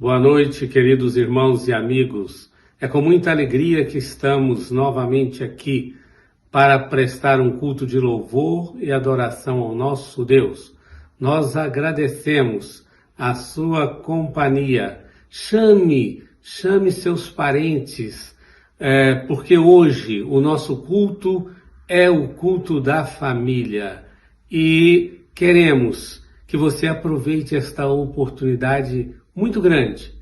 Boa noite, queridos irmãos e amigos. É com muita alegria que estamos novamente aqui para prestar um culto de louvor e adoração ao nosso Deus. Nós agradecemos a sua companhia. Chame seus parentes, porque hoje o nosso culto é o culto da família e queremos que você aproveite esta oportunidade muito grande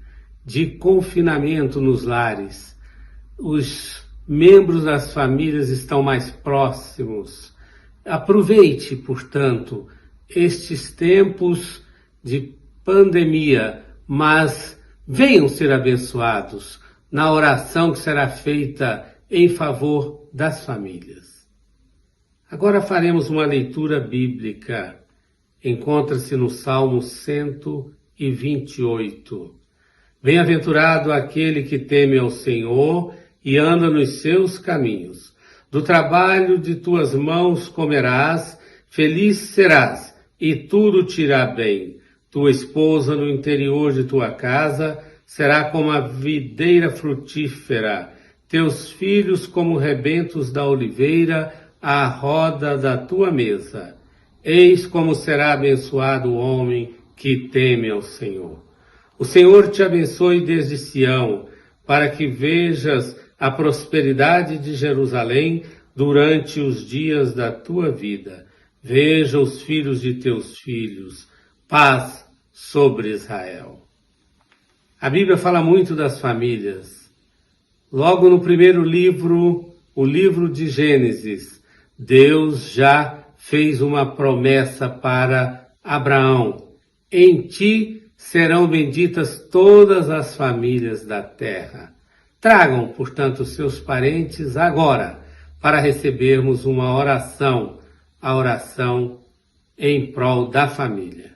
de confinamento nos lares. Os membros das famílias estão mais próximos. Aproveite, portanto, estes tempos de pandemia, mas venham ser abençoados na oração que será feita em favor das famílias. Agora faremos uma leitura bíblica. Encontra-se no Salmo 128. Bem-aventurado aquele que teme ao Senhor e anda nos seus caminhos. Do trabalho de tuas mãos comerás, feliz serás, e tudo te irá bem. Tua esposa no interior de tua casa será como a videira frutífera, teus filhos como rebentos da oliveira à roda da tua mesa. Eis como será abençoado o homem que teme ao Senhor. O Senhor te abençoe desde Sião, para que vejas a prosperidade de Jerusalém durante os dias da tua vida. Veja os filhos de teus filhos. Paz sobre Israel. A Bíblia fala muito das famílias. Logo no primeiro livro, o livro de Gênesis, Deus já fez uma promessa para Abraão. Em ti serão benditas todas as famílias da terra. Tragam, portanto, seus parentes agora para recebermos uma oração, a oração em prol da família.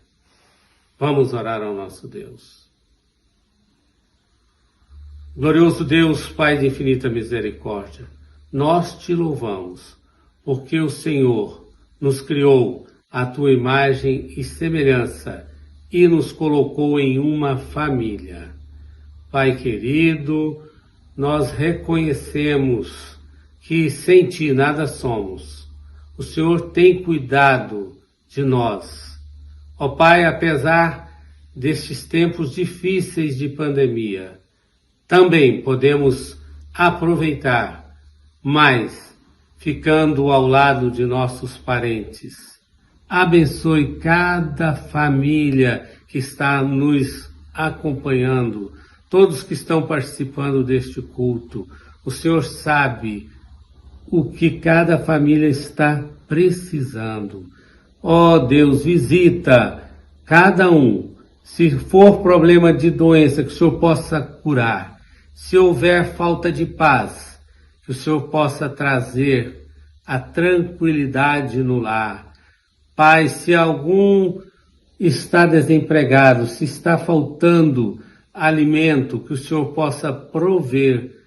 Vamos orar ao nosso Deus. Glorioso Deus, Pai de infinita misericórdia, nós te louvamos, porque o Senhor nos criou à tua imagem e semelhança e nos colocou em uma família. Pai querido, nós reconhecemos que sem ti nada somos. O Senhor tem cuidado de nós. Ó Pai, apesar destes tempos difíceis de pandemia, também podemos aproveitar mais ficando ao lado de nossos parentes. Abençoe cada família que está nos acompanhando, todos que estão participando deste culto. O Senhor sabe o que cada família está precisando. Ó Deus, visita cada um. Se for problema de doença, que o Senhor possa curar. Se houver falta de paz, que o Senhor possa trazer a tranquilidade no lar. Pai, se algum está desempregado, se está faltando alimento, que o Senhor possa prover.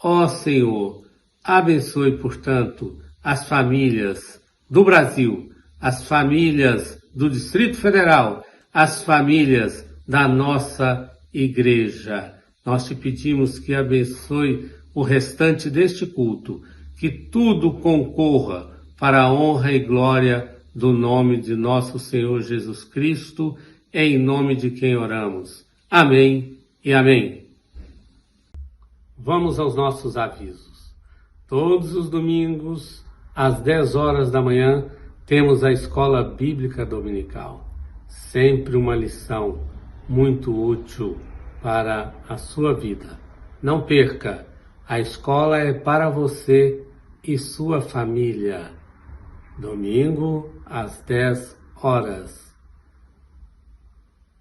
Ó Senhor, abençoe, portanto, as famílias do Brasil, as famílias do Distrito Federal, as famílias da nossa igreja. Nós te pedimos que abençoe o restante deste culto, que tudo concorra para a honra e glória do nome de nosso Senhor Jesus Cristo, em nome de quem oramos. Amém e amém. Vamos aos nossos avisos. Todos os domingos, às 10 horas da manhã, temos a Escola Bíblica Dominical. Sempre uma lição muito útil para a sua vida. Não perca, a escola é para você e sua família. Domingo, às 10 horas.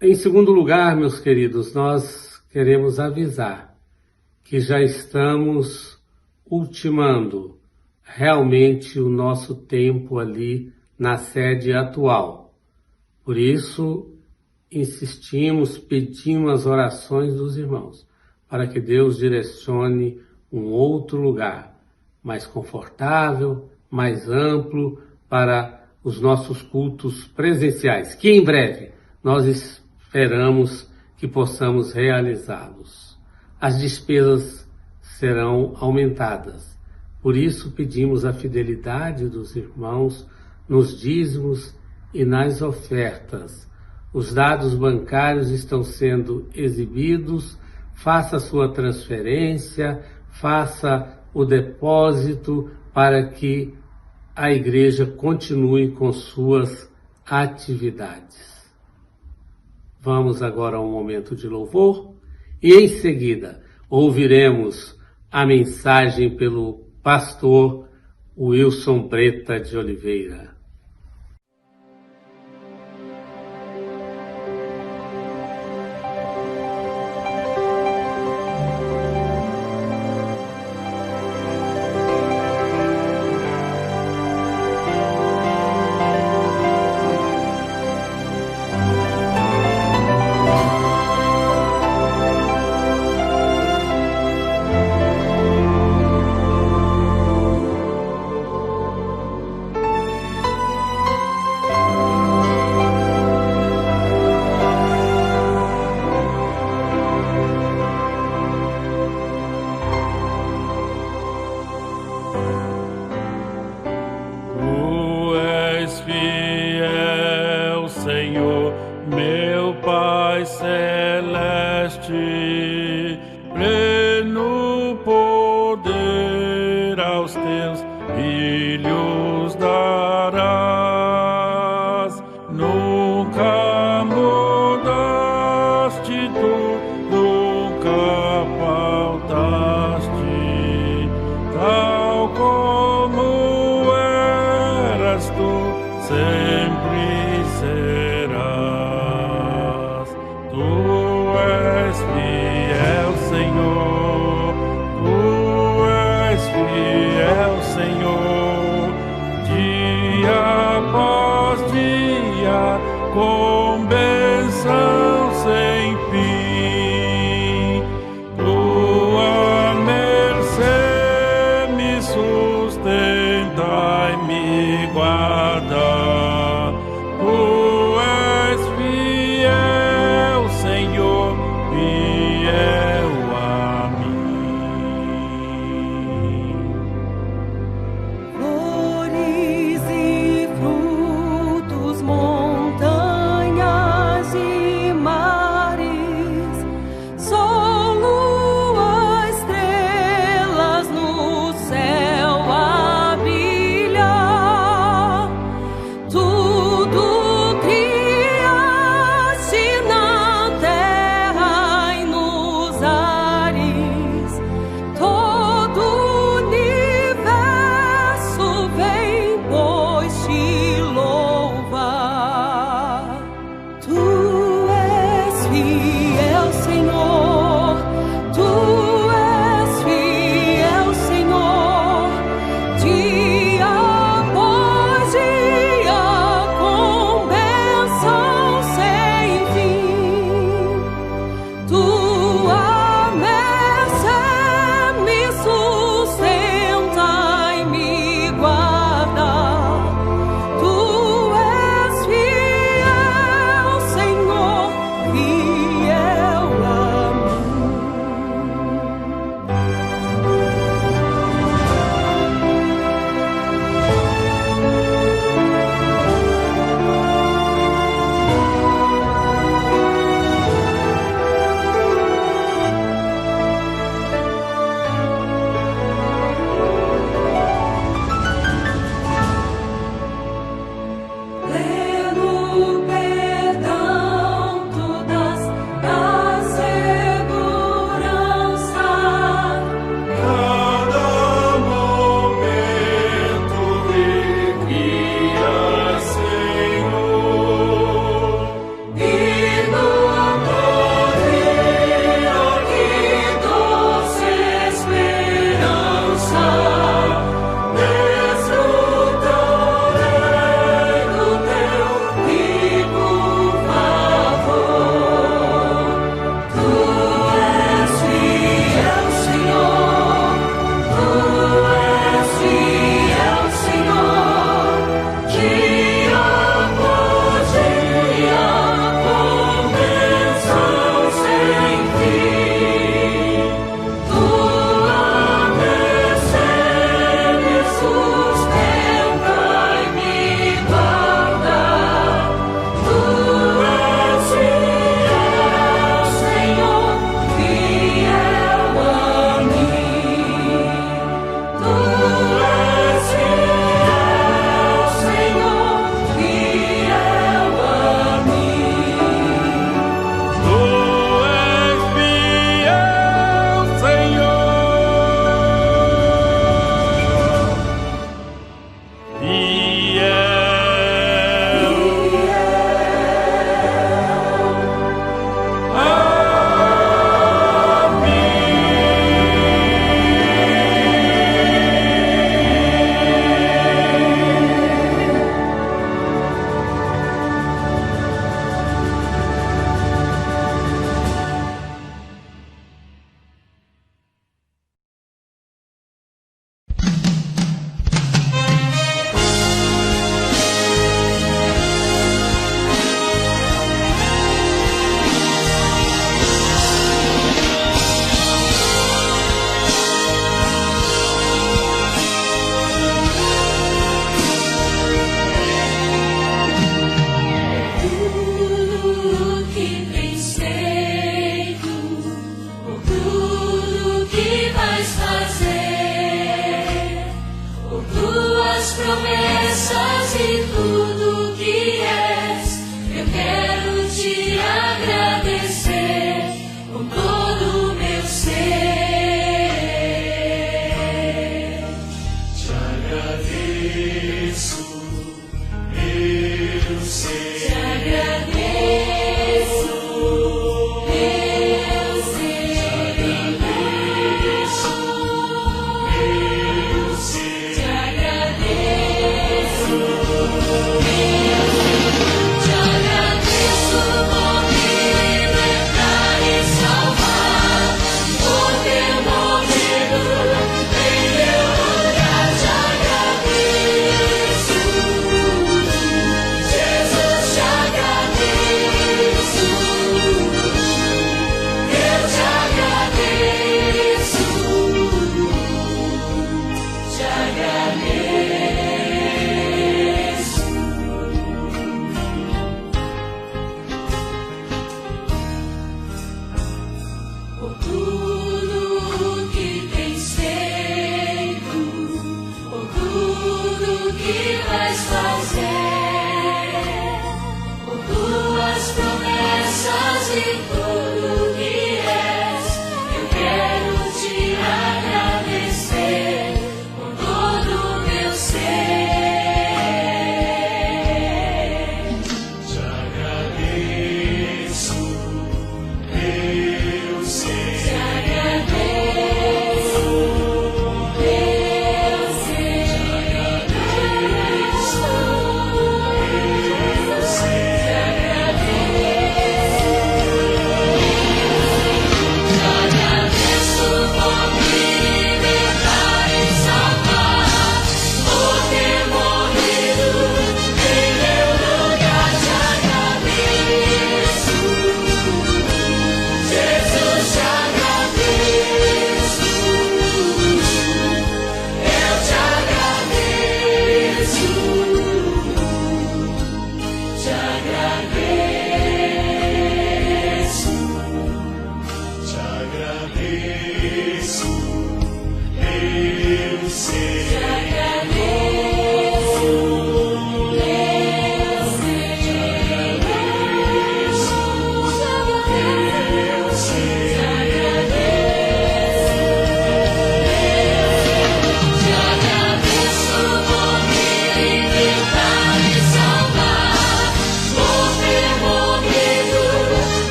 Em segundo lugar, meus queridos, nós queremos avisar que já estamos ultimando realmente o nosso tempo ali na sede atual. Por isso, insistimos, pedimos as orações dos irmãos, para que Deus direcione um outro lugar, mais confortável, mais amplo, para os nossos cultos presenciais, que em breve nós esperamos que possamos realizá-los. As despesas serão aumentadas. Por isso pedimos a fidelidade dos irmãos nos dízimos e nas ofertas. Os dados bancários estão sendo exibidos. Faça a sua transferência, faça o depósito para que a igreja continue com suas atividades. Vamos agora a um momento de louvor e em seguida ouviremos a mensagem pelo pastor Wilson Breta de Oliveira. Pleno poder aos teus filhos darás. Nunca mudaste tu, nunca faltaste, tal como eras tu, sempre serás. Tu és fiel, Senhor, tu és fiel, Senhor, dia após dia, com bênção sem fim. Tua mercê me sustenta e me guarda. Tu és fiel, Senhor, fiel.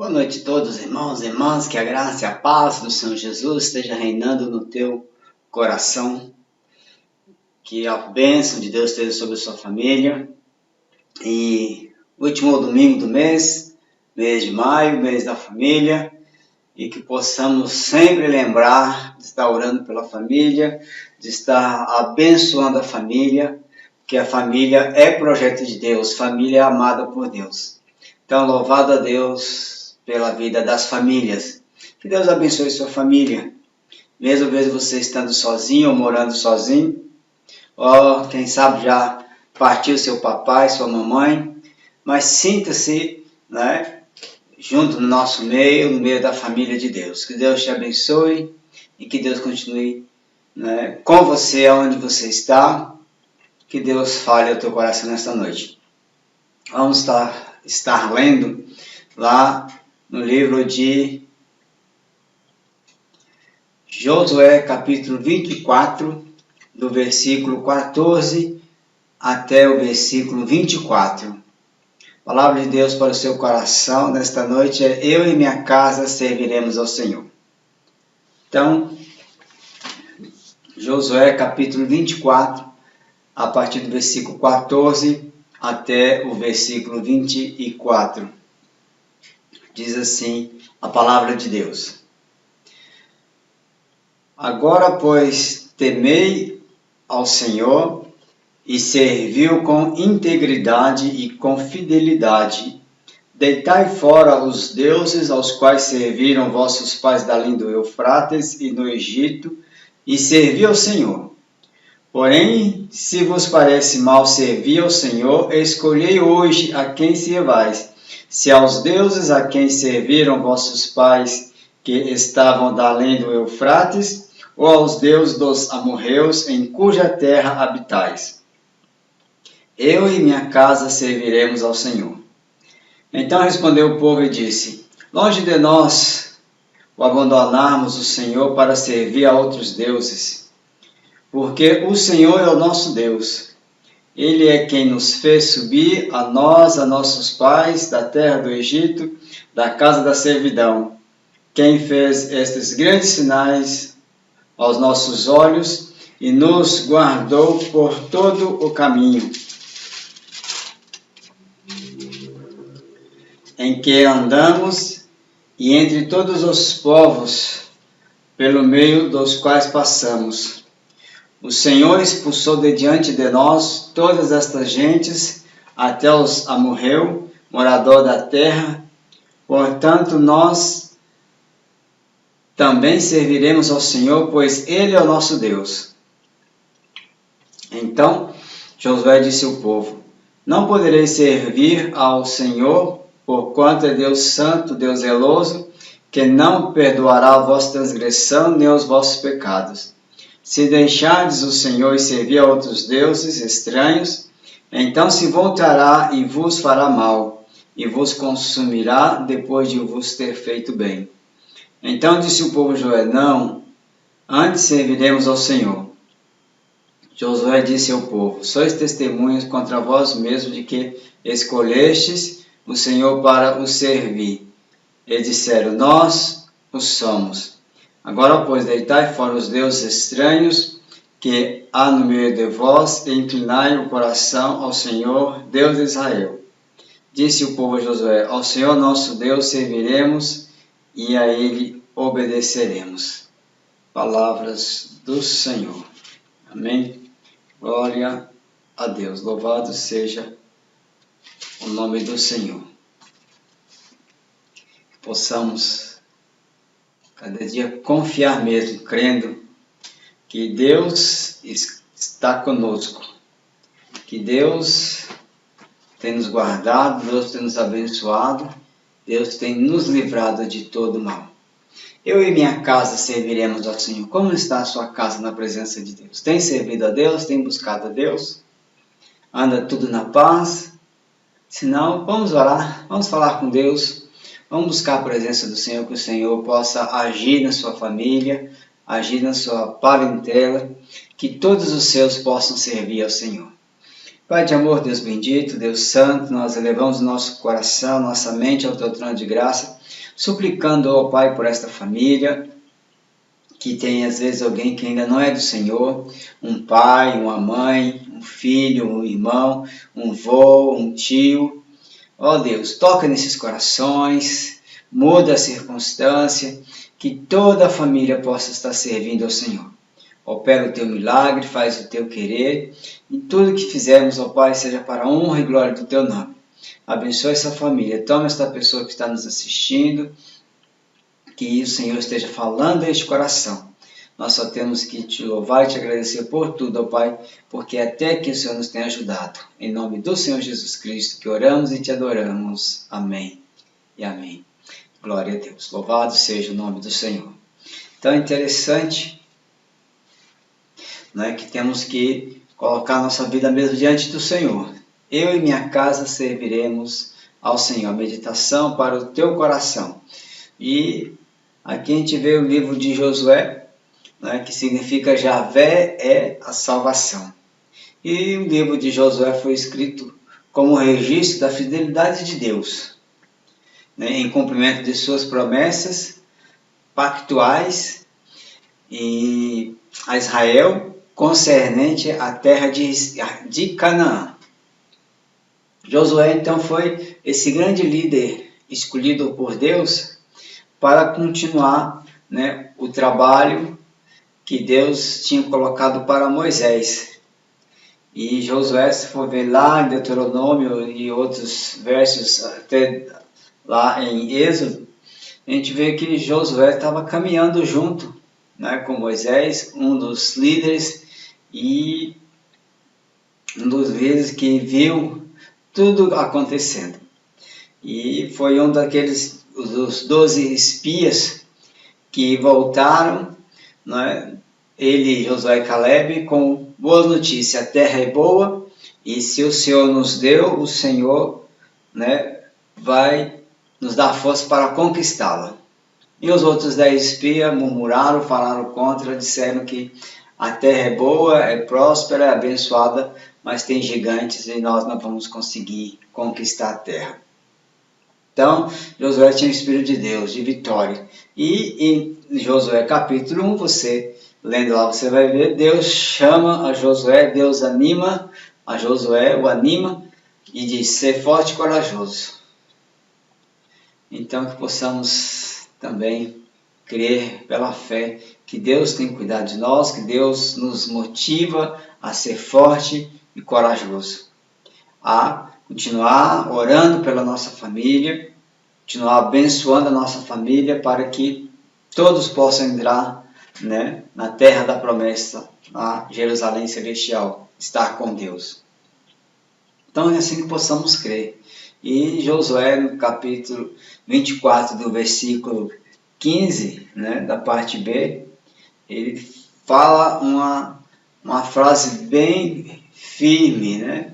Boa noite a todos, irmãos e irmãs, que a graça e a paz do Senhor Jesus esteja reinando no teu coração, que a bênção de Deus esteja sobre a sua família. E último domingo do mês de maio, mês da família, e que possamos sempre lembrar de estar orando pela família, de estar abençoando a família, que a família é projeto de Deus, família é amada por Deus. Então, louvado a Deus pela vida das famílias. Que Deus abençoe sua família. Mesmo você estando sozinho ou morando sozinho, ou quem sabe já partiu seu papai, sua mamãe, mas sinta-se, né, junto no nosso meio, no meio da família de Deus. Que Deus te abençoe e que Deus continue, né, com você onde você está. Que Deus fale ao teu coração nesta noite. Vamos estar lendo lá no livro de Josué, capítulo 24, do versículo 14 até o versículo 24. A palavra de Deus para o seu coração nesta noite é: eu e minha casa serviremos ao Senhor. Então, Josué, capítulo 24, a partir do versículo 14 até o versículo 24. Diz assim a palavra de Deus: agora, pois, temei ao Senhor e serviu com integridade e com fidelidade. Deitai fora os deuses aos quais serviram vossos pais da além do Eufrates e no Egito, e servi ao Senhor. Porém, se vos parece mal servir ao Senhor, escolhei hoje a quem servais, se aos deuses a quem serviram vossos pais que estavam da além do Eufrates, ou aos deuses dos amorreus em cuja terra habitais. Eu e minha casa serviremos ao Senhor. Então respondeu o povo e disse: longe de nós o abandonarmos o Senhor para servir a outros deuses, porque o Senhor é o nosso Deus. Ele é quem nos fez subir, a nós, a nossos pais, da terra do Egito, da casa da servidão, quem fez estes grandes sinais aos nossos olhos e nos guardou por todo o caminho em que andamos e entre todos os povos pelo meio dos quais passamos. O Senhor expulsou de diante de nós todas estas gentes, até os amorreu, morador da terra. Portanto, nós também serviremos ao Senhor, pois Ele é o nosso Deus. Então Josué disse ao povo: não podereis servir ao Senhor, porquanto é Deus santo, Deus zeloso, que não perdoará a vossa transgressão nem os vossos pecados. Se deixardes o Senhor e servir a outros deuses estranhos, então se voltará e vos fará mal, e vos consumirá depois de vos ter feito bem. Então disse o povo a Josué: não, antes serviremos ao Senhor. Josué disse ao povo: sois testemunhas contra vós mesmos de que escolhestes o Senhor para o servir. E disseram: nós o somos. Agora, pois, deitai fora os deuses estranhos que há no meio de vós, e inclinai o coração ao Senhor, Deus de Israel. Disse o povo a Josué: ao Senhor nosso Deus serviremos, e a Ele obedeceremos. Palavras do Senhor. Amém. Glória a Deus. Louvado seja o nome do Senhor. Possamos cada dia confiar mesmo, crendo que Deus está conosco, que Deus tem nos guardado, Deus tem nos abençoado, Deus tem nos livrado de todo mal. Eu e minha casa serviremos ao Senhor. Como está a sua casa na presença de Deus? Tem servido a Deus? Tem buscado a Deus? Anda tudo na paz? Se não, vamos orar, vamos falar com Deus. Vamos buscar a presença do Senhor, que o Senhor possa agir na sua família, agir na sua parentela, que todos os seus possam servir ao Senhor. Pai de amor, Deus bendito, Deus santo, nós elevamos o nosso coração, nossa mente ao teu trono de graça, suplicando, ó Pai, por esta família, que tem às vezes alguém que ainda não é do Senhor, um pai, uma mãe, um filho, um irmão, um vô, um tio. Ó Deus, toca nesses corações, muda a circunstância, que toda a família possa estar servindo ao Senhor. Opera o teu milagre, faz o teu querer, e tudo que fizermos, ó Pai, seja para a honra e glória do teu nome. Abençoa essa família, toma esta pessoa que está nos assistindo, que o Senhor esteja falando este coração. Nós só temos que te louvar e te agradecer por tudo, ó Pai, porque até que o Senhor nos tem ajudado. Em nome do Senhor Jesus Cristo, que oramos e te adoramos. Amém e amém. Glória a Deus. Louvado seja o nome do Senhor. Então é interessante, né, que temos que colocar nossa vida mesmo diante do Senhor. Eu e minha casa serviremos ao Senhor. Meditação para o teu coração. E aqui a gente vê o livro de Josué, né, que significa Javé é a salvação. E o livro de Josué foi escrito como registro da fidelidade de Deus, né, em cumprimento de suas promessas pactuais e a Israel concernente à terra de Canaã. Josué então foi esse grande líder escolhido por Deus para continuar, né, o trabalho que Deus tinha colocado para Moisés. E Josué, se for ver lá em Deuteronômio e outros versos, até lá em Êxodo, a gente vê que Josué estava caminhando junto, né, com Moisés, um dos líderes, e um dos líderes que viu tudo acontecendo. E foi um daqueles, dos 12 espias que voltaram, né, ele, Josué e Caleb, com boas notícias. A terra é boa e se o Senhor nos deu, o Senhor, né, vai nos dar força para conquistá-la. E os outros 10 espias murmuraram, falaram contra, disseram que a terra é boa, é próspera, é abençoada, mas tem gigantes e nós não vamos conseguir conquistar a terra. Então, Josué tinha o Espírito de Deus, de vitória. E em Josué capítulo 1, você, lendo lá, você vai ver, Deus chama a Josué, Deus anima a Josué, o anima, e diz, ser forte e corajoso. Então, que possamos também crer pela fé que Deus tem cuidado de nós, que Deus nos motiva a ser forte e corajoso, a continuar orando pela nossa família, continuar abençoando a nossa família para que todos possam entrar, né, na terra da promessa, na Jerusalém Celestial, estar com Deus. Então é assim que possamos crer. E Josué, no capítulo 24, do versículo 15, né, da parte B, ele fala uma frase bem firme, né,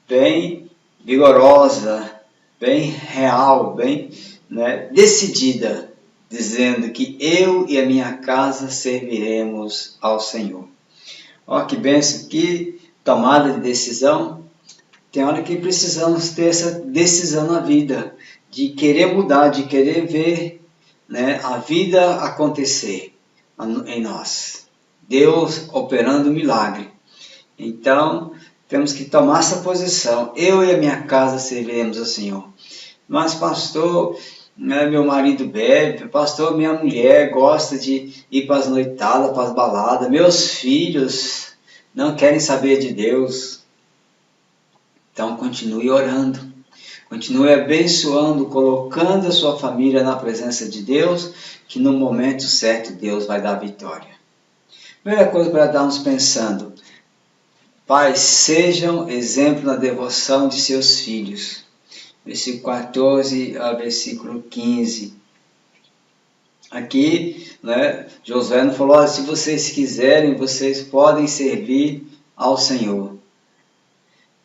bem vigorosa, bem real, bem, né, decidida, dizendo que eu e a minha casa serviremos ao Senhor. Olha que bênção, que tomada de decisão. Tem hora que precisamos ter essa decisão na vida, de querer mudar, de querer ver, né, a vida acontecer em nós. Deus operando milagre. Então, temos que tomar essa posição. Eu e a minha casa serviremos ao Senhor. Mas, pastor, né, meu marido bebe, pastor, minha mulher gosta de ir para as noitadas, para as baladas, meus filhos não querem saber de Deus. Então, continue orando, continue abençoando, colocando a sua família na presença de Deus, que no momento certo Deus vai dar vitória. Primeira coisa para darmos pensando, pais, sejam exemplo na devoção de seus filhos. Versículo 14 ao versículo 15. Aqui, né, Josué não falou, se vocês quiserem, vocês podem servir ao Senhor.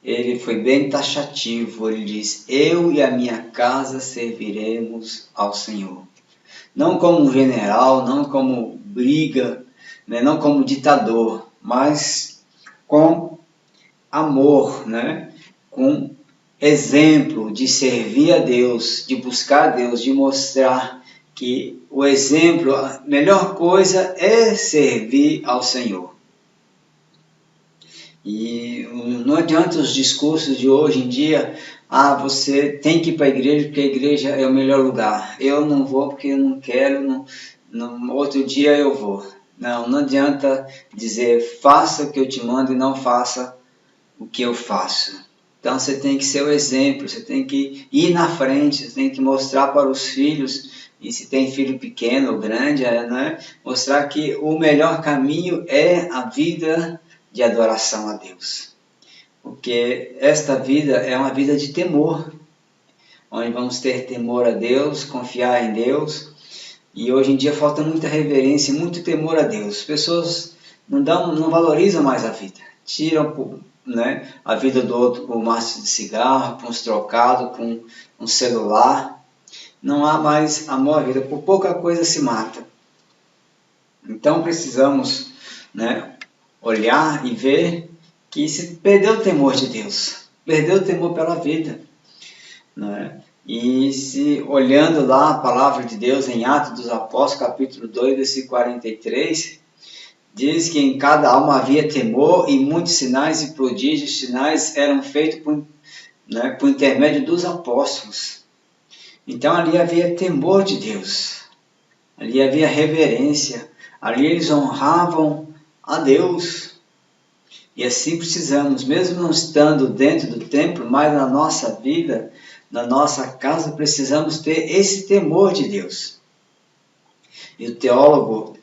Ele foi bem taxativo, ele diz, eu e a minha casa serviremos ao Senhor. Não como um general, não como briga, né, não como ditador, mas com amor, né? Com exemplo de servir a Deus, de buscar a Deus, de mostrar que o exemplo, a melhor coisa é servir ao Senhor. E não adianta os discursos de hoje em dia, você tem que ir para a igreja porque a igreja é o melhor lugar. Eu não vou porque eu não quero, outro dia eu vou. Não adianta dizer faça o que eu te mando e não faça o que eu faço. Então você tem que ser o exemplo, você tem que ir na frente, você tem que mostrar para os filhos, e se tem filho pequeno ou grande, né, mostrar que o melhor caminho é a vida de adoração a Deus. Porque esta vida é uma vida de temor, onde vamos ter temor a Deus, confiar em Deus. E hoje em dia falta muita reverência, muito temor a Deus. As pessoas não valorizam mais a vida, tiram, né, a vida do outro por um maço de cigarro, por uns trocados, por um celular. Não há mais amor à vida, por pouca coisa se mata. Então precisamos, né, olhar e ver que se perdeu o temor de Deus, perdeu o temor pela vida, né? E se olhando lá a palavra de Deus em Atos dos Apóstolos, capítulo 2, versículo 43, diz que em cada alma havia temor e muitos sinais e prodígios, sinais eram feitos por intermédio dos apóstolos. Então ali havia temor de Deus, ali havia reverência, ali eles honravam a Deus. E assim precisamos, mesmo não estando dentro do templo, mas na nossa vida, na nossa casa, precisamos ter esse temor de Deus. E o teólogo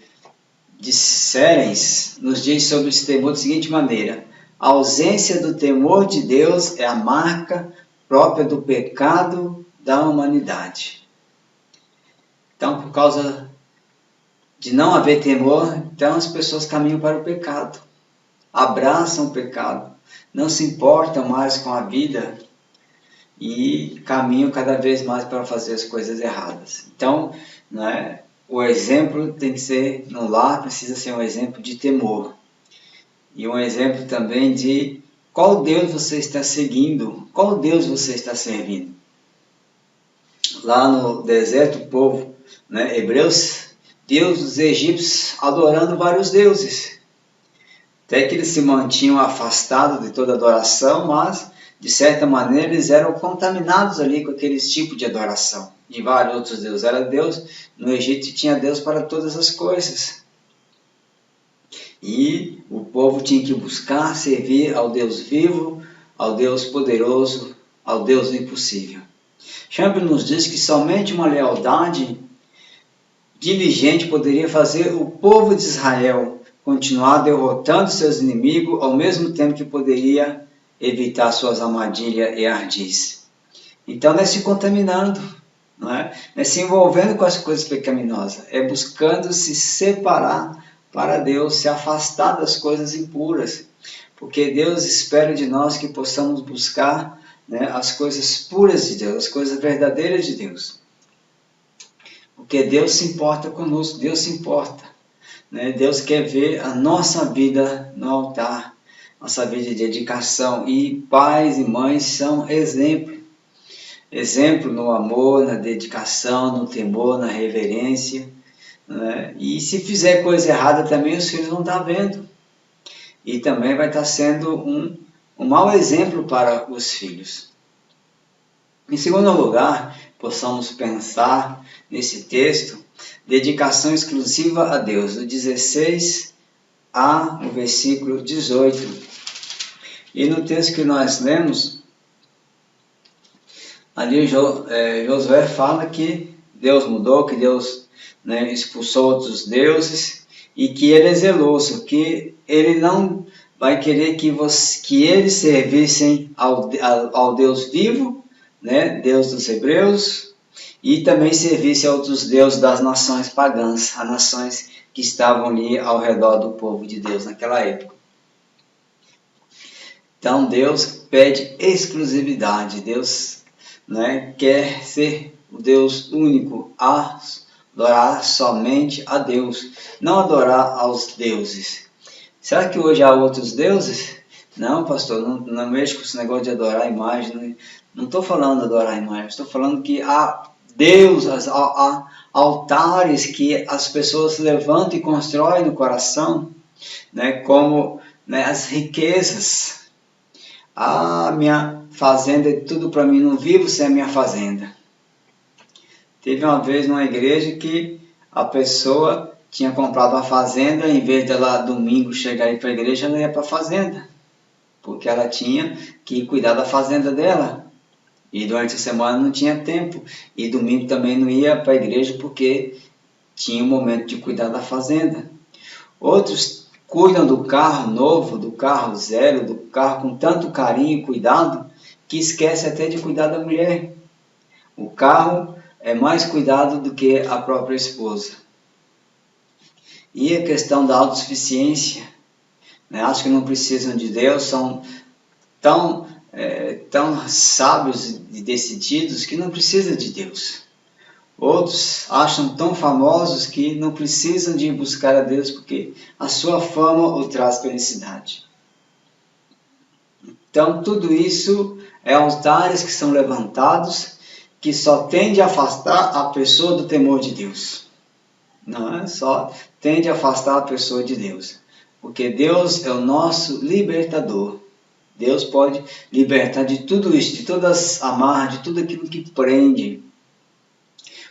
de Sérens nos diz sobre esse temor da seguinte maneira: a ausência do temor de Deus é a marca própria do pecado da humanidade. Então, por causa de não haver temor, então as pessoas caminham para o pecado, abraçam o pecado, não se importam mais com a vida e caminham cada vez mais para fazer as coisas erradas. Então, né, o exemplo tem que ser, no lar precisa ser um exemplo de temor. E um exemplo também de qual Deus você está seguindo, qual Deus você está servindo. Lá no deserto, o povo, né, hebreus, Deus dos egípcios adorando vários deuses. Até que eles se mantinham afastados de toda adoração, mas de certa maneira eles eram contaminados ali com aqueles tipos de adoração de vários outros deuses. Era Deus, no Egito tinha Deus para todas as coisas. E o povo tinha que buscar servir ao Deus vivo, ao Deus poderoso, ao Deus impossível. Chamberlain nos diz que somente uma lealdade diligente poderia fazer o povo de Israel continuar derrotando seus inimigos, ao mesmo tempo que poderia evitar suas armadilhas e ardis. Então não é se contaminando, não é se envolvendo com as coisas pecaminosas, é buscando se separar para Deus, se afastar das coisas impuras, porque Deus espera de nós que possamos buscar, né, as coisas puras de Deus, as coisas verdadeiras de Deus. Porque Deus se importa conosco, Deus se importa, né? Deus quer ver a nossa vida no altar, nossa vida de dedicação, e pais e mães são exemplo. Exemplo no amor, na dedicação, no temor, na reverência, né? E se fizer coisa errada também os filhos vão estar vendo. E também vai estar sendo um mau exemplo para os filhos. Em segundo lugar, possamos pensar nesse texto, dedicação exclusiva a Deus, do 16 ao versículo 18. E no texto que nós lemos, ali Josué fala que Deus mudou, que Deus, né, expulsou outros deuses e que ele é zeloso, que ele não vai querer que eles servissem ao Deus vivo, né, Deus dos hebreus, e também servisse a outros deuses das nações pagãs, as nações que estavam ali ao redor do povo de Deus naquela época. Então Deus pede exclusividade, Deus, né, quer ser o Deus único, adorar somente a Deus, não adorar aos deuses. Será que hoje há outros deuses? Não, pastor, não mexo com esse negócio de adorar a imagem. Não estou falando de adorar a imagem, estou falando que há há altares que as pessoas levantam e constroem no coração, né, como, né, as riquezas. Minha fazenda é tudo para mim, não vivo sem a minha fazenda. Teve uma vez numa igreja que a pessoa tinha comprado uma fazenda, em vez dela domingo chegar aí para a igreja, ela ia para a fazenda, porque ela tinha que cuidar da fazenda dela. E durante a semana não tinha tempo. E domingo também não ia para a igreja porque tinha um momento de cuidar da fazenda. Outros cuidam do carro novo, do carro zero, do carro com tanto carinho e cuidado, que esquece até de cuidar da mulher. O carro é mais cuidado do que a própria esposa. E a questão da autossuficiência, né? Acho que não precisam de Deus, são tão sábios e decididos que não precisam de Deus. Outros acham tão famosos que não precisam de buscar a Deus porque a sua fama o traz felicidade. Então tudo isso é altares que são levantados que só tende a afastar a pessoa do temor de Deus. Não é só tende a afastar a pessoa de Deus, porque Deus é o nosso libertador. Deus pode libertar de tudo isso, de todas as amarras, de tudo aquilo que prende.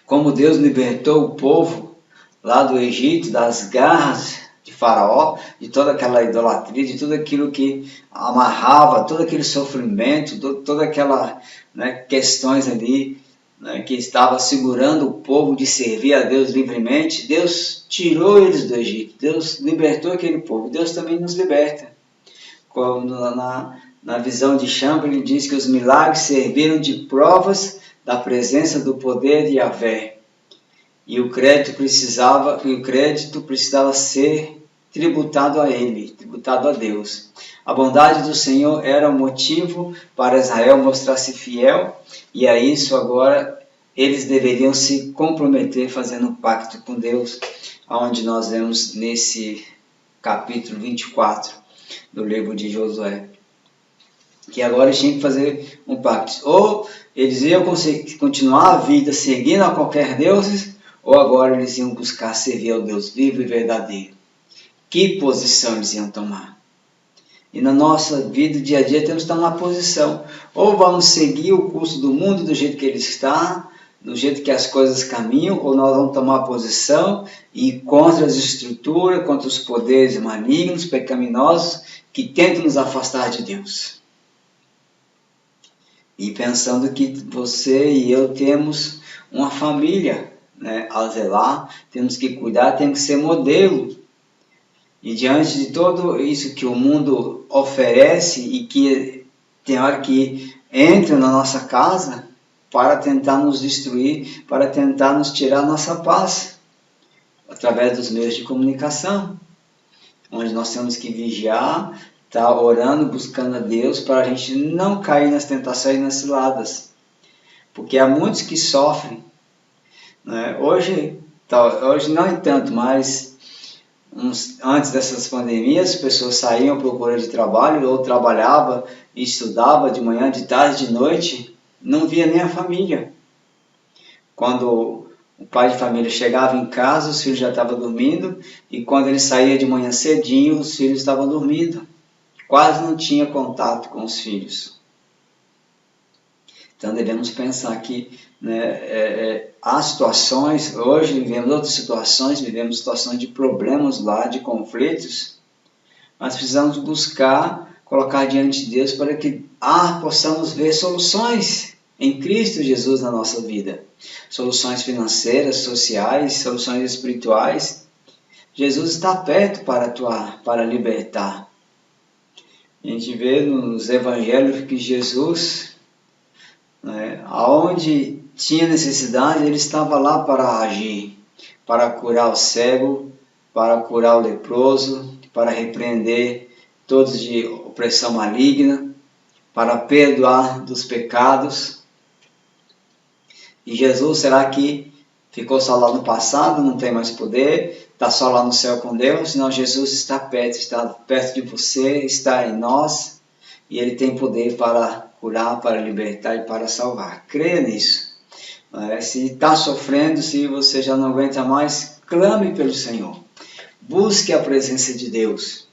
Como Deus libertou o povo lá do Egito, das garras de Faraó, de toda aquela idolatria, de tudo aquilo que amarrava, todo aquele sofrimento, toda aquela, né, questões ali, né, que estava segurando o povo de servir a Deus livremente. Deus tirou eles do Egito, Deus libertou aquele povo, Deus também nos liberta. Na visão de Champa, ele diz que os milagres serviram de provas da presença do poder de Yahvé. E o crédito precisava ser tributado a ele, tributado a Deus. A bondade do Senhor era o motivo para Israel mostrar-se fiel, e a isso agora eles deveriam se comprometer fazendo um pacto com Deus, onde nós vemos nesse capítulo 24 do livro de Josué, que agora eles tinham que fazer um pacto. Ou eles iam continuar a vida seguindo a qualquer Deus, ou agora eles iam buscar servir ao Deus vivo e verdadeiro. Que posição eles iam tomar? E na nossa vida, dia a dia, temos que estar numa posição. Ou vamos seguir o curso do mundo do jeito que ele está, do jeito que as coisas caminham, ou nós vamos tomar posição e ir contra as estruturas, contra os poderes malignos, pecaminosos, que tentam nos afastar de Deus. E pensando que você e eu temos uma família, né, a zelar, temos que cuidar, temos que ser modelo. E diante de tudo isso que o mundo oferece e que tem hora que entra na nossa casa para tentar nos destruir, para tentar nos tirar a nossa paz, através dos meios de comunicação, onde nós temos que vigiar, estar orando, buscando a Deus, para a gente não cair nas tentações e nas ciladas. Porque há muitos que sofrem, né? Hoje não é tanto, mas antes dessas pandemias, as pessoas saíam à procura de trabalho, ou trabalhava e estudava de manhã, de tarde, de noite, não via nem a família. Quando o pai de família chegava em casa, os filhos já estavam dormindo, e quando ele saía de manhã cedinho, os filhos estavam dormindo. Quase não tinha contato com os filhos. Então devemos pensar que, né, há situações, hoje vivemos outras situações, vivemos situações de problemas lá, de conflitos, mas precisamos buscar, colocar diante de Deus para que possamos ver soluções em Cristo Jesus na nossa vida. Soluções financeiras, sociais, soluções espirituais. Jesus está perto para atuar, para libertar. A gente vê nos evangelhos que Jesus, né, aonde tinha necessidade, ele estava lá para agir, para curar o cego, para curar o leproso, para repreender todos de opressão maligna, para perdoar dos pecados. E Jesus, será que ficou só lá no passado, não tem mais poder, está só lá no céu com Deus? Não, Jesus está perto de você, está em nós, e Ele tem poder para curar, para libertar e para salvar. Creia nisso. Se está sofrendo, se você já não aguenta mais, clame pelo Senhor. Busque a presença de Deus.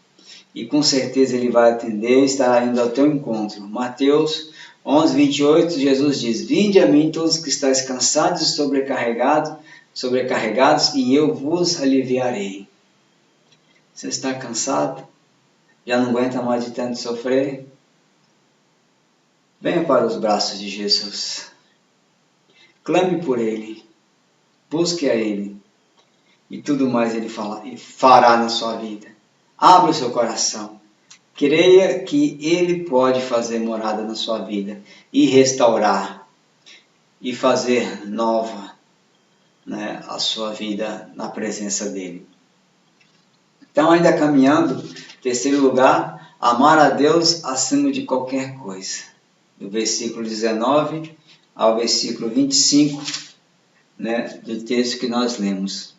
E com certeza Ele vai atender e estará indo ao teu encontro. Mateus 11, 28, Jesus diz: Vinde a mim todos que estáis cansados e sobrecarregados, e eu vos aliviarei. Você está cansado? Já não aguenta mais de tanto sofrer? Venha para os braços de Jesus. Clame por Ele. Busque a Ele. E tudo mais Ele fará na sua vida. Abra o seu coração. Creia que Ele pode fazer morada na sua vida e restaurar e fazer nova, a sua vida na presença dEle. Então, ainda caminhando, terceiro lugar, amar a Deus acima de qualquer coisa. Do versículo 19 ao versículo 25, do texto que nós lemos.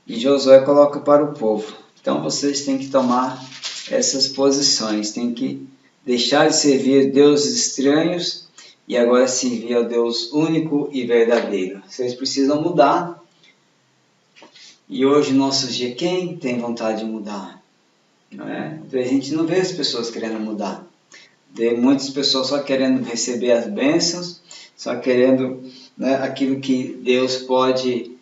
E Josué coloca para o povo. Então, vocês têm que tomar essas posições, têm que deixar de servir deuses estranhos e agora servir ao Deus único e verdadeiro. Vocês precisam mudar. E hoje, no nosso dia, quem tem vontade de mudar? A gente não vê as pessoas querendo mudar. Vê muitas pessoas só querendo receber as bênçãos, só querendo aquilo que Deus pode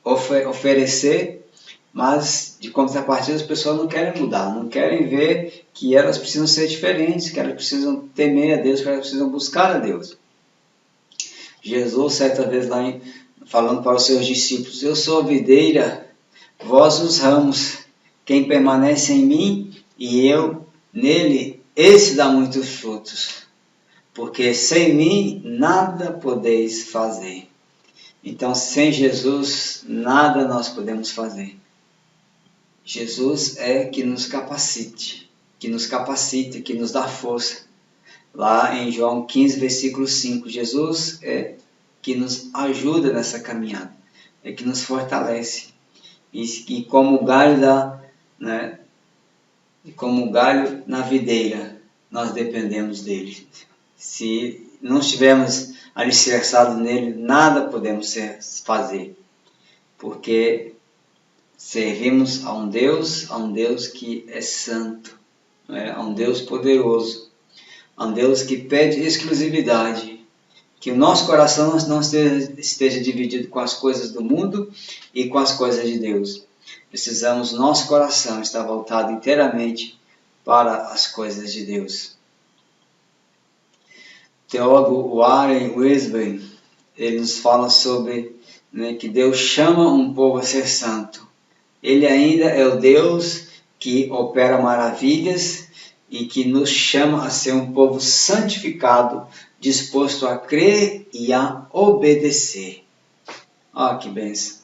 oferecer, mas de contrapartida as pessoas não querem mudar, não querem ver que elas precisam ser diferentes, que elas precisam temer a Deus, que elas precisam buscar a Deus. Jesus, certa vez lá falando para os seus discípulos: eu sou a videira, vós os ramos, quem permanece em mim e eu nele, esse dá muitos frutos, porque sem mim nada podeis fazer. Então, sem Jesus, nada nós podemos fazer. Jesus é que nos capacita, que nos dá força. Lá em João 15, versículo 5, Jesus é que nos ajuda nessa caminhada, é que nos fortalece. E como o galho como o galho na videira, nós dependemos dele. Se não estivermos alicerçados nele, nada podemos fazer, porque servimos a um Deus que é santo, a um Deus poderoso, a um Deus que pede exclusividade, que o nosso coração não esteja dividido com as coisas do mundo e com as coisas de Deus. Precisamos, nosso coração estar voltado inteiramente para as coisas de Deus. O teólogo Warren Wiersbe, ele nos fala sobre que Deus chama um povo a ser santo. Ele ainda é o Deus que opera maravilhas e que nos chama a ser um povo santificado, disposto a crer e a obedecer. Olha que bênção.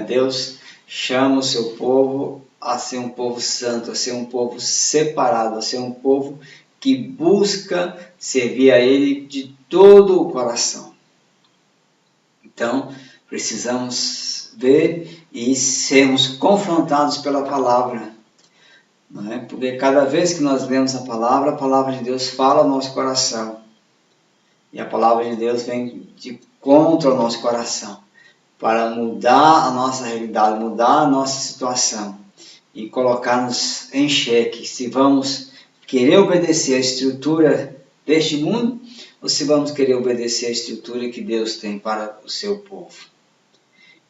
Deus chama o seu povo a ser um povo santo, a ser um povo separado, a ser um povo que busca servir a Ele de todo o coração. Então, precisamos ver e sermos confrontados pela palavra. Porque cada vez que nós lemos a palavra de Deus fala ao nosso coração. E a palavra de Deus vem de contra o nosso coração, para mudar a nossa realidade, mudar a nossa situação e colocar-nos em xeque se vamos querer obedecer a estrutura deste mundo ou se vamos querer obedecer a estrutura que Deus tem para o seu povo.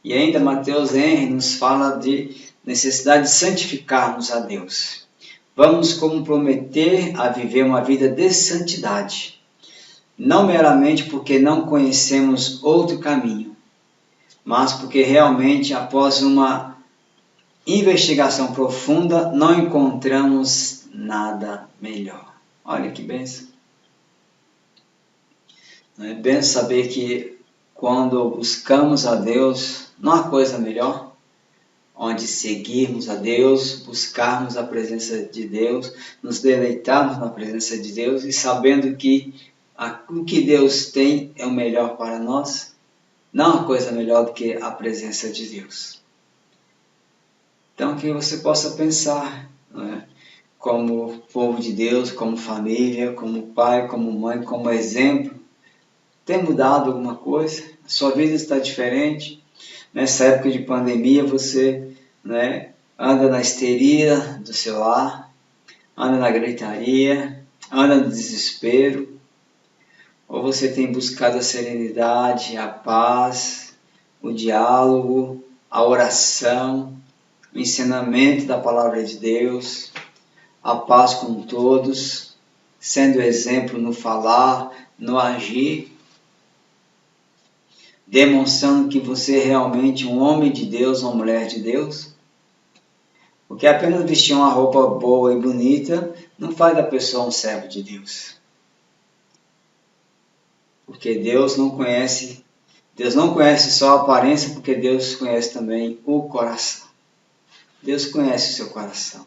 E ainda Mateus Henry nos fala de necessidade de santificarmos a Deus. Vamos comprometer a viver uma vida de santidade, não meramente porque não conhecemos outro caminho, mas porque realmente, após uma investigação profunda, não encontramos nada melhor. Olha que bênção. É benção saber que quando buscamos a Deus, não há coisa melhor, onde seguirmos a Deus, buscarmos a presença de Deus, nos deleitarmos na presença de Deus e sabendo que o que Deus tem é o melhor para nós. Não há coisa melhor do que a presença de Deus. Então, que você possa pensar, como povo de Deus, como família, como pai, como mãe, como exemplo? Tem mudado alguma coisa? A sua vida está diferente? Nessa época de pandemia, você, né, anda na histeria do seu lar, anda na gritaria, anda no desespero? Ou você tem buscado a serenidade, a paz, o diálogo, a oração, o ensinamento da palavra de Deus, a paz com todos, sendo exemplo no falar, no agir, demonstrando que você é realmente um homem de Deus, uma mulher de Deus? Porque apenas vestir uma roupa boa e bonita não faz da pessoa um servo de Deus. Porque Deus não conhece só a aparência, porque Deus conhece também o coração. Deus conhece o seu coração.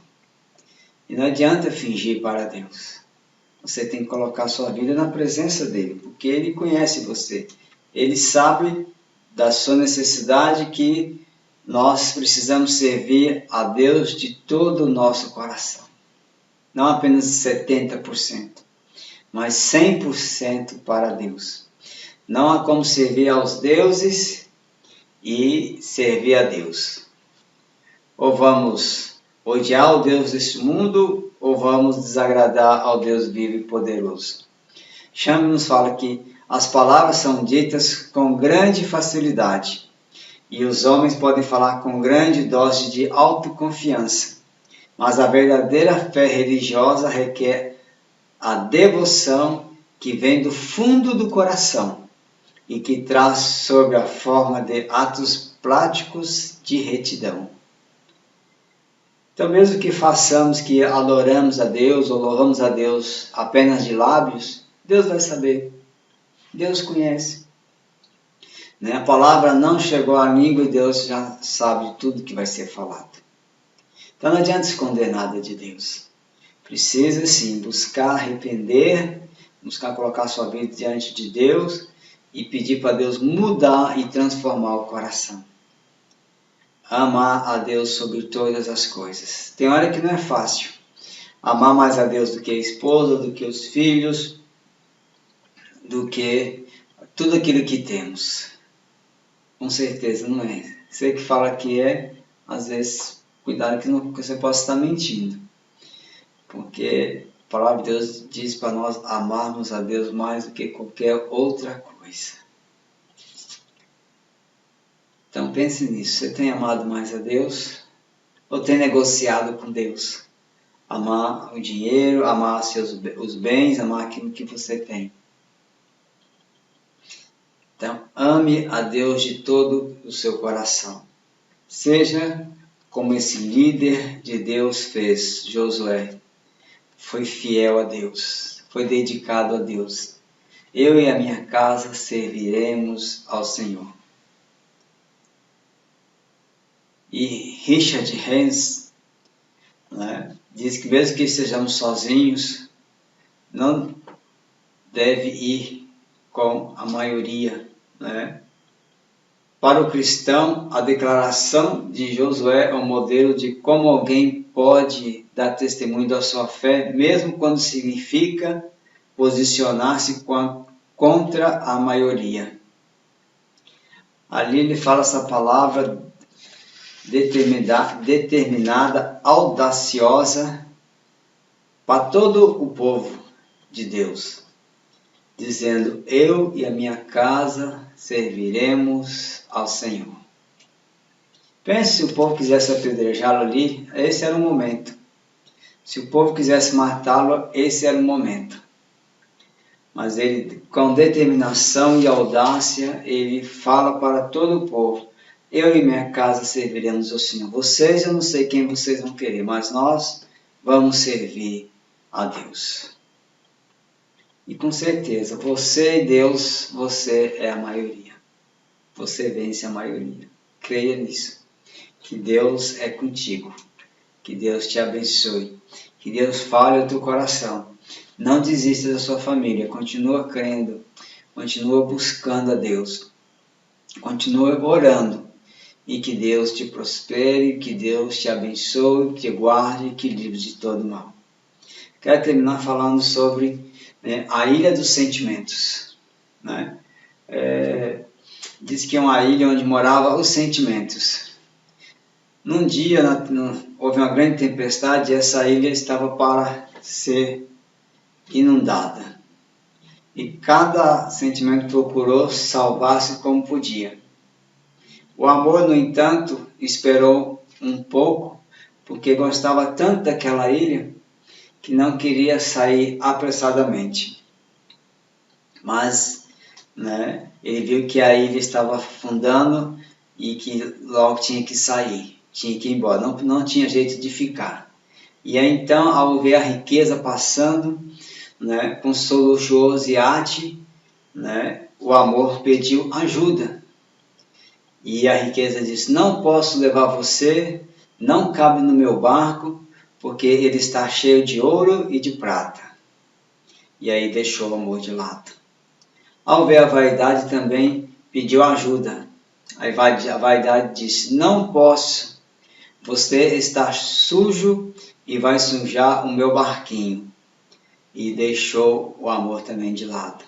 E não adianta fingir para Deus. Você tem que colocar a sua vida na presença dele, porque ele conhece você. Ele sabe da sua necessidade, que nós precisamos servir a Deus de todo o nosso coração. Não apenas 70%, mas 100% para Deus. Não há como servir aos deuses e servir a Deus. Ou vamos odiar o Deus deste mundo, ou vamos desagradar ao Deus vivo e poderoso. Chambre nos fala que as palavras são ditas com grande facilidade, e os homens podem falar com grande dose de autoconfiança, mas a verdadeira fé religiosa requer a devoção que vem do fundo do coração e que traz sob a forma de atos práticos de retidão. Então, mesmo que façamos, que adoramos a Deus ou louvamos a Deus apenas de lábios, Deus vai saber. Deus conhece. A palavra não chegou à língua e Deus já sabe tudo que vai ser falado. Então não adianta esconder nada de Deus. Precisa sim buscar arrepender, buscar colocar sua vida diante de Deus e pedir para Deus mudar e transformar o coração. Amar a Deus sobre todas as coisas. Tem hora que não é fácil. Amar mais a Deus do que a esposa, do que os filhos, do que tudo aquilo que temos. Com certeza não é. Você que fala que é, às vezes, cuidado que você possa estar mentindo. Porque a palavra de Deus diz para nós amarmos a Deus mais do que qualquer outra coisa. Então pense nisso. Você tem amado mais a Deus ou tem negociado com Deus? Amar o dinheiro, amar os bens, amar aquilo que você tem. Então, ame a Deus de todo o seu coração. Seja como esse líder de Deus fez, Josué. Foi fiel a Deus, foi dedicado a Deus. Eu e a minha casa serviremos ao Senhor. E Richard Haynes diz que mesmo que estejamos sozinhos, não deve ir com a maioria. Para o cristão, a declaração de Josué é um modelo de como alguém pode dar testemunho da sua fé, mesmo quando significa posicionar-se contra a maioria. Ali ele fala essa palavra determinada, audaciosa, para todo o povo de Deus, dizendo: eu e a minha casa serviremos ao Senhor. Pense se o povo quisesse apedrejá-lo ali, esse era o momento. Se o povo quisesse matá-lo, esse era o momento. Mas ele, com determinação e audácia, ele fala para todo o povo: eu e minha casa serviremos ao Senhor. Vocês, eu não sei quem vocês vão querer, mas nós vamos servir a Deus. E com certeza, você e Deus, você é a maioria. Você vence a maioria. Creia nisso. Que Deus é contigo. Que Deus te abençoe. Que Deus fale ao teu coração. Não desista da sua família. Continua crendo. Continua buscando a Deus. Continua orando. E que Deus te prospere, que Deus te abençoe, te guarde e te livre de todo mal. quero terminar falando sobre, né, a Ilha dos Sentimentos. Né? Diz que é uma ilha onde moravam os sentimentos. Num dia houve uma grande tempestade e essa ilha estava para ser inundada. E cada sentimento procurou salvar-se como podia. O amor, no entanto, esperou um pouco, porque gostava tanto daquela ilha que não queria sair apressadamente. Mas, né, ele viu que a ilha estava afundando e que logo tinha que sair, tinha que ir embora, não tinha jeito de ficar. E aí então, ao ver a riqueza passando, né, com seu luxuoso iate, né, o amor pediu ajuda. E a riqueza disse: não posso levar você, não cabe no meu barco, porque ele está cheio de ouro e de prata. E aí deixou o amor de lado. Ao ver a vaidade também pediu ajuda. A vaidade disse: não posso, você está sujo e vai sujar o meu barquinho. E deixou o amor também de lado.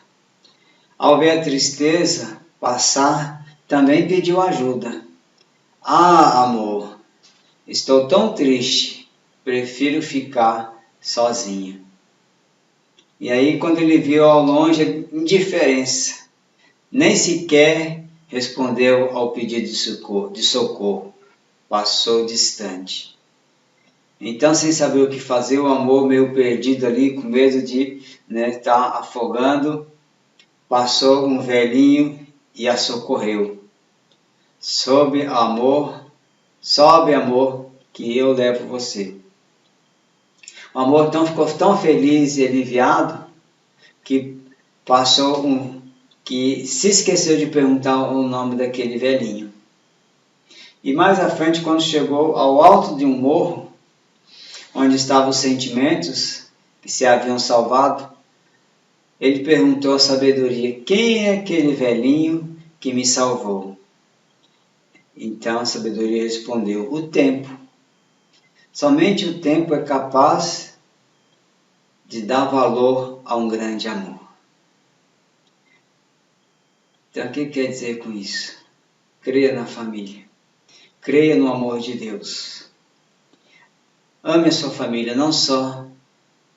Ao ver a tristeza passar, também pediu ajuda. Ah, amor, estou tão triste, prefiro ficar sozinha. E aí, quando ele viu ao longe a indiferença, nem sequer respondeu ao pedido de socorro, passou distante. Então, sem saber o que fazer, o amor meio perdido ali, com medo de estar afogando, passou um velhinho e a socorreu. Sobe amor, que eu levo você. O amor então ficou tão feliz e aliviado que que se esqueceu de perguntar o nome daquele velhinho. E mais à frente, quando chegou ao alto de um morro, onde estavam os sentimentos que se haviam salvado, ele perguntou à sabedoria: quem é aquele velhinho que me salvou? Então a sabedoria respondeu: o tempo. Somente o tempo é capaz de dar valor a um grande amor. Então, o que quer dizer com isso? Creia na família. Creia no amor de Deus. Ame a sua família, não só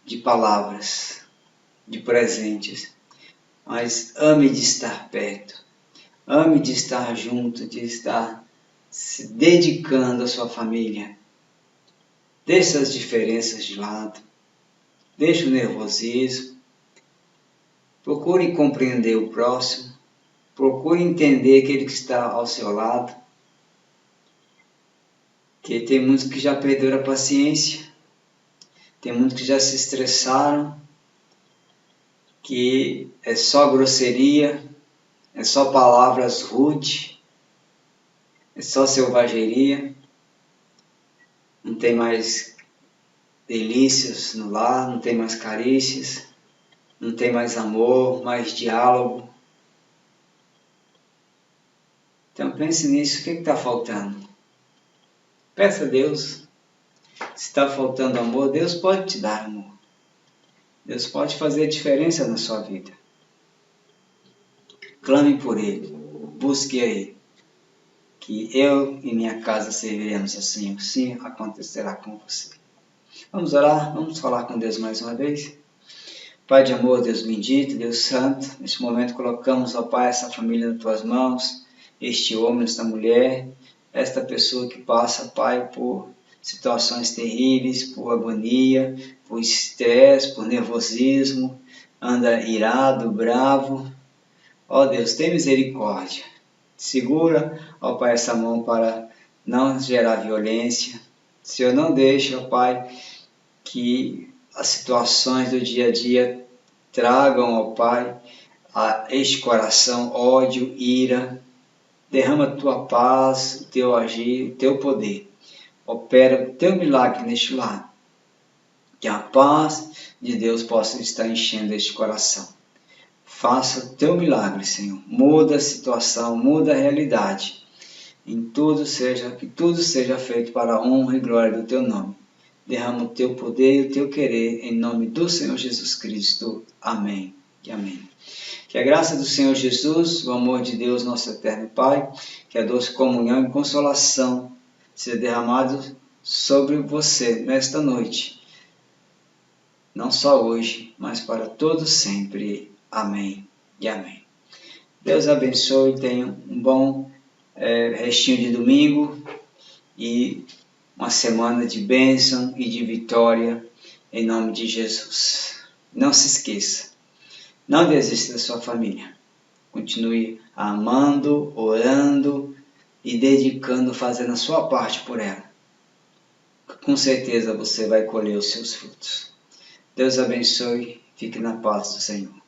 de palavras, de presentes, mas ame de estar perto. Ame de estar junto, de estar se dedicando à sua família. Deixe as diferenças de lado. Deixe o nervosismo. Procure compreender o próximo. Procure entender aquele que está ao seu lado. Que tem muitos que já perderam a paciência. Tem muitos que já se estressaram. Que é só grosseria. É só palavras rudes. É só selvageria. Não tem mais delícias no lar, não tem mais carícias, não tem mais amor, mais diálogo. Então pense nisso, o que está faltando? Peça a Deus. Se está faltando amor, Deus pode te dar amor. Deus pode fazer a diferença na sua vida. Clame por Ele, busque a Ele. Que eu e minha casa serviremos assim, sim acontecerá com você. Vamos orar, vamos falar com Deus mais uma vez. Pai de amor, Deus bendito, Deus santo, neste momento colocamos, ó Pai, essa família nas tuas mãos, este homem, esta mulher, esta pessoa que passa, Pai, por situações terríveis, por agonia, por estresse, por nervosismo, anda irado, bravo. Ó Deus, tem misericórdia. Segura, ó Pai, essa mão para não gerar violência. Senhor, não deixe, ó Pai, que as situações do dia a dia tragam, ó Pai, a este coração ódio, ira. Derrama a tua paz, o teu agir, o teu poder. Opera o teu milagre neste lar. Que a paz de Deus possa estar enchendo este coração. Faça o teu milagre, Senhor. Muda a situação, muda a realidade. Que tudo seja feito para a honra e glória do teu nome. derrama o teu poder e o teu querer, em nome do Senhor Jesus Cristo. Amém e amém. Que a graça do Senhor Jesus, o amor de Deus, nosso eterno Pai, que a doce comunhão e consolação seja derramado sobre você nesta noite, não só hoje, mas para todos sempre. Amém e amém. Deus abençoe, tenha um bom restinho de domingo e uma semana de bênção e de vitória, em nome de Jesus. Não se esqueça, não desista da sua família. Continue amando, orando e dedicando, fazendo a sua parte por ela. Com certeza você vai colher os seus frutos. Deus abençoe, fique na paz do Senhor.